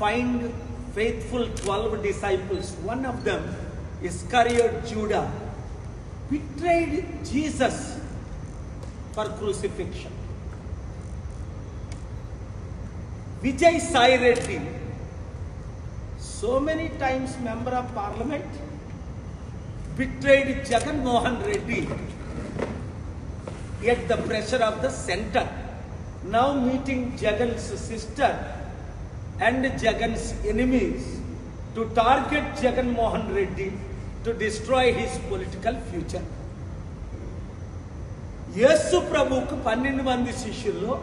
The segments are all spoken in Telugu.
find faithful 12 disciples. One of them, Iscariot Judah, betrayed Jesus for crucifixion. Vijay Sai Reddy, so many times member of parliament, betrayed Jagan Mohan Reddy at the pressure of the center. Now meeting Jagan's sister and Jagan's enemies to target Jagan Mohan Reddy to destroy his political future. Yesu Prabhuku 12 మంది శిష్యుల్లో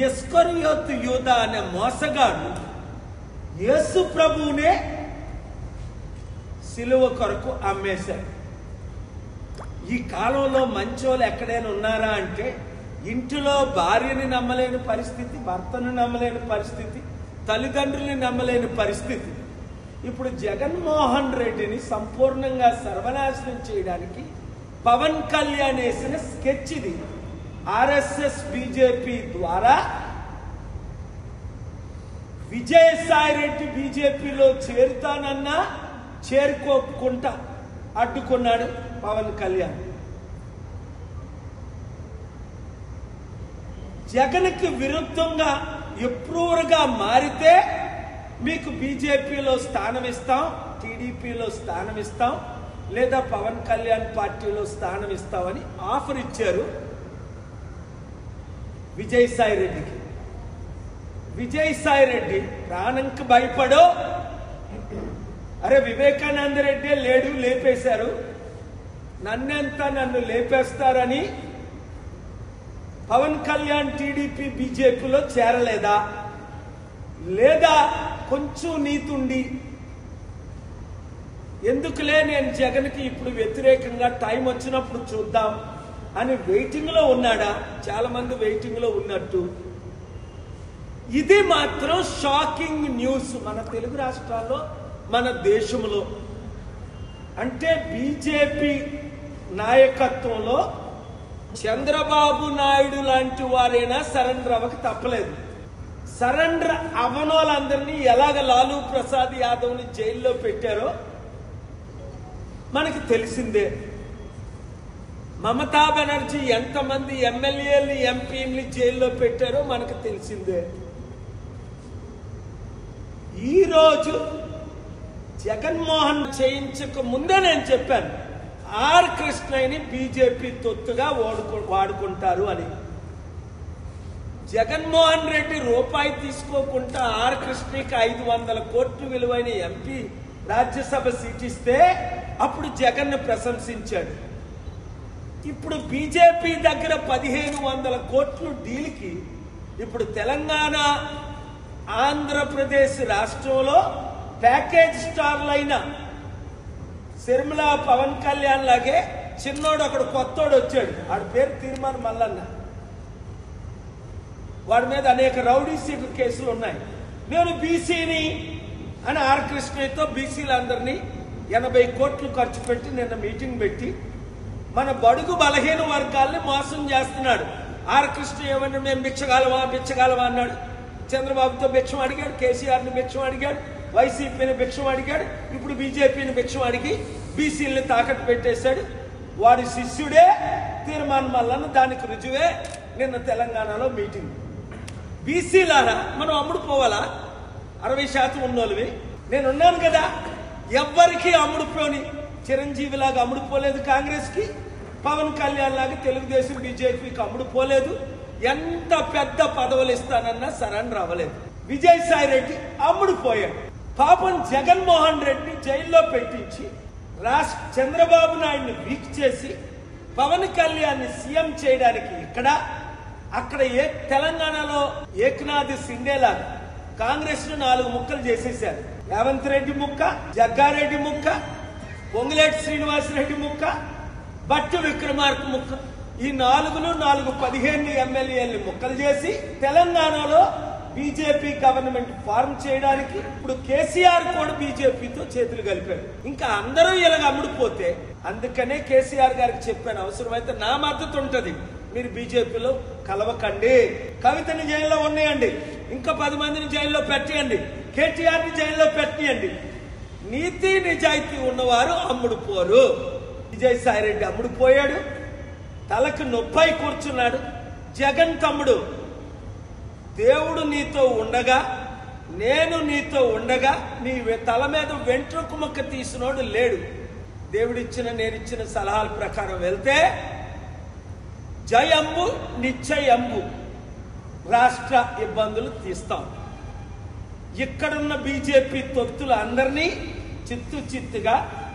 ఇస్కరియోతు యూదా అనే మోసగాడు యేసు ప్రభువునే సిలువ కొరకు అమ్మేశాడు. ఈ కాలంలో మంచోళ్ళు ఎక్కడైనా ఉన్నారా అంటే ఇంటిలో భార్యని నమ్మలేని పరిస్థితి, భర్తను నమ్మలేని పరిస్థితి, తల్లిదండ్రుల్ని నమ్మలేని పరిస్థితి. ఇప్పుడు జగన్మోహన్ రెడ్డిని సంపూర్ణంగా సర్వనాశనం చేయడానికి పవన్ కళ్యాణ్ వేసిన స్కెచ్ ఇది. ఆర్ఎస్ఎస్ బీజేపీ ద్వారా విజయసాయి రెడ్డి బీజేపీలో చేరుతానన్నా చేరుకోకుండా అడ్డుకున్నాడు పవన్ కళ్యాణ్. జగన్కి విరుద్ధంగా ఎప్రూవర్గా మారితే మీకు బీజేపీలో స్థానం ఇస్తాం, టీడీపీలో స్థానం ఇస్తాం, లేదా పవన్ కళ్యాణ్ పార్టీలో స్థానం ఇస్తామని ఆఫర్ ఇచ్చారు విజయసాయి రెడ్డికి. విజయసాయి రెడ్డి ప్రాణంకి భయపడో, అరే వివేకానంద రెడ్డి లేడు, లేపేశారు, నన్ను లేపేస్తారని పవన్ కళ్యాణ్ టీడీపీ బీజేపీలో చేరలేదా, లేదా కొంచెం నీతుండి ఎందుకులే నేను జగన్కి ఇప్పుడు వ్యతిరేకంగా టైం వచ్చినప్పుడు చూద్దాం అని వెయిటింగ్లో ఉన్నాడా? చాలా మంది వెయిటింగ్లో ఉన్నట్టు. ఇది మాత్రం షాకింగ్ న్యూస్ మన తెలుగు రాష్ట్రాల్లో, మన దేశంలో. అంటే బీజేపీ నాయకత్వంలో చంద్రబాబు నాయుడు లాంటి వారైనా సరెండర్ అవ్వక తప్పలేదు. సరెండర్ అవ్వనోళ్ళందరినీ ఎలాగ లాలూ ప్రసాద్ యాదవ్ని జైల్లో పెట్టారో మనకి తెలిసిందే. మమతా బెనర్జీ ఎంతమంది ఎమ్మెల్యేలు ఎంపీని జైల్లో పెట్టారో మనకు తెలిసిందే. ఈరోజు జగన్మోహన్ చేయించక ముందే నేను చెప్పాను, ఆర్ కృష్ణయ్యని బీజేపీ తొత్తుగా వాడుకుంటారు అని. జగన్మోహన్ రెడ్డి రూపాయి తీసుకోకుండా ఆర్ కృష్ణకి 500 కోట్లు విలువైన ఎంపీ రాజ్యసభ సీట్ ఇస్తే అప్పుడు జగన్ ప్రశంసించాడు. ఇప్పుడు బీజేపీ దగ్గర 1500 కోట్లు డీల్కి ఇప్పుడు తెలంగాణ, ఆంధ్రప్రదేశ్ రాష్ట్రంలో ప్యాకేజ్ స్టార్లైన శర్మిల, పవన్ కళ్యాణ్ లాగే చిన్నోడు అక్కడ కొత్తోడు వచ్చాడు, వాడి పేరు తీర్మాన్ మల్లన్న. వాడి మీద అనేక రౌడీ సీటు కేసులు ఉన్నాయి. నేను బీసీని అని ఆర్ కృష్ణయ్యతో బీసీలందరినీ 80 కోట్లు ఖర్చు పెట్టి నిన్న మీటింగ్ పెట్టి మన బడుగు బలహీన వర్గాల్ని మోసం చేస్తున్నాడు. ఆర్ కృష్ణ ఏమన్నా మేము బిచ్చగాలవా అన్నాడు. చంద్రబాబుతో భిక్షం అడిగాడు, కేసీఆర్ని భిక్షం అడిగాడు, వైసీపీని భిక్షం అడిగాడు, ఇప్పుడు బీజేపీని భిక్షం అడిగి బీసీలని తాకట్టు పెట్టేశాడు. వాడి శిష్యుడే తీర్మాన్ మల్లన్న. దానికి రుజువే నిన్న తెలంగాణలో మీటింగ్. బీసీలారా మనం అమ్ముడు పోవాలా? 60% ఉన్నోళ్ళవి. నేనున్నాను కదా, ఎవ్వరికి అమ్ముడుపోని. చిరంజీవిలాగా అమ్ముడుపోలేదు కాంగ్రెస్కి, పవన్ కళ్యాణ్ లాగా తెలుగుదేశం బీజేపీకి అమ్ముడుపోలేదు. ఎంత పెద్ద పదవులు ఇస్తానన్నా సరెండర్ అవ్వలేదు. విజయసాయి రెడ్డి అమ్ముడుపోయాడు. పాపం జగన్మోహన్ రెడ్డి జైల్లో పెట్టించి చంద్రబాబు నాయుడిని వీక్ చేసి పవన్ కళ్యాణ్ సీఎం చేయడానికి అక్కడ తెలంగాణలో ఏకనాథ్ సిండేలాగా కాంగ్రెస్ ను 4 ముక్కలు చేసేశారు. రేవంత్ రెడ్డి ముక్క, జగ్గారెడ్డి ముక్క, పొంగులేటి శ్రీనివాసరెడ్డి ముక్క, బట్టు విక్రమార్క ముక్క. ఈ 4 ఎమ్మెల్యేలు ముక్కలు చేసి తెలంగాణలో బీజేపీ గవర్నమెంట్ ఫార్మ్ చేయడానికి ఇప్పుడు కేసీఆర్ కూడా బీజేపీతో చేతులు కలిపాడు. ఇంకా అందరూ ఇలాగ అమ్ముడుపోతే అందుకనే కేసీఆర్ గారికి చెప్పాను, అవసరమైతే నా మద్దతు ఉంటది, మీరు బీజేపీలో కలవకండి. కవితని జైల్లో ఉన్నాయండి, ఇంకా 10 మందిని జైల్లో పెట్టేయండి, కేటీఆర్ని జైల్లో పెట్టియండి. నీతి నిజాయితీ ఉన్నవారు అమ్ముడు పోరు. విజయసాయి రెడ్డి అమ్ముడు పోయాడు, తలకు నొప్పై కూర్చున్నాడు. జగన్ తమ్ముడు, దేవుడు నీతో ఉండగా, నేను నీతో ఉండగా నీ తల మీద వెంట్రుక ముక్క తీసినోడు లేడు. దేవుడిచ్చిన నేనిచ్చిన సలహాల ప్రకారం వెళ్తే జయంబు నిశ్చయంబు రాష్ట్ర ఇబ్బందులు తీస్తాం. ఇక్కడున్న బీజేపీ తొత్తులు అందరినీ చిత్తుగా